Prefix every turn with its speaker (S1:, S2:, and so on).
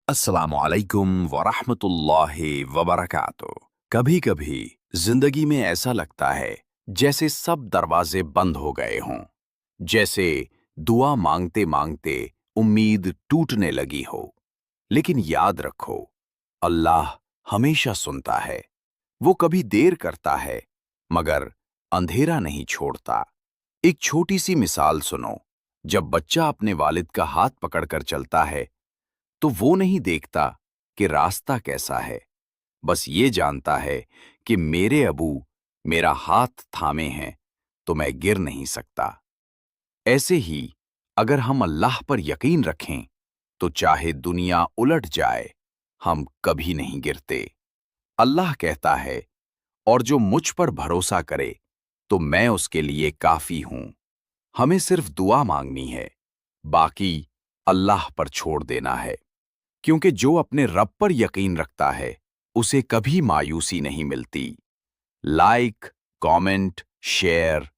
S1: अस्सलाम वालेकुम वरहमतुल्लाहि वबरकातुह। कभी कभी जिंदगी में ऐसा लगता है जैसे सब दरवाजे बंद हो गए हों, जैसे दुआ मांगते मांगते उम्मीद टूटने लगी हो। लेकिन याद रखो, अल्लाह हमेशा सुनता है। वो कभी देर करता है, मगर अंधेरा नहीं छोड़ता। एक छोटी सी मिसाल सुनो। जब बच्चा अपने वालिद का हाथ पकड़कर चलता है, तो वो नहीं देखता कि रास्ता कैसा है, बस ये जानता है कि मेरे अबू मेरा हाथ थामे हैं तो मैं गिर नहीं सकता। ऐसे ही अगर हम अल्लाह पर यकीन रखें, तो चाहे दुनिया उलट जाए, हम कभी नहीं गिरते। अल्लाह कहता है, और जो मुझ पर भरोसा करे तो मैं उसके लिए काफी हूं। हमें सिर्फ दुआ मांगनी है, बाकी अल्लाह पर छोड़ देना है। क्योंकि जो अपने रब पर यकीन रखता है, उसे कभी मायूसी नहीं मिलती। Like, comment, share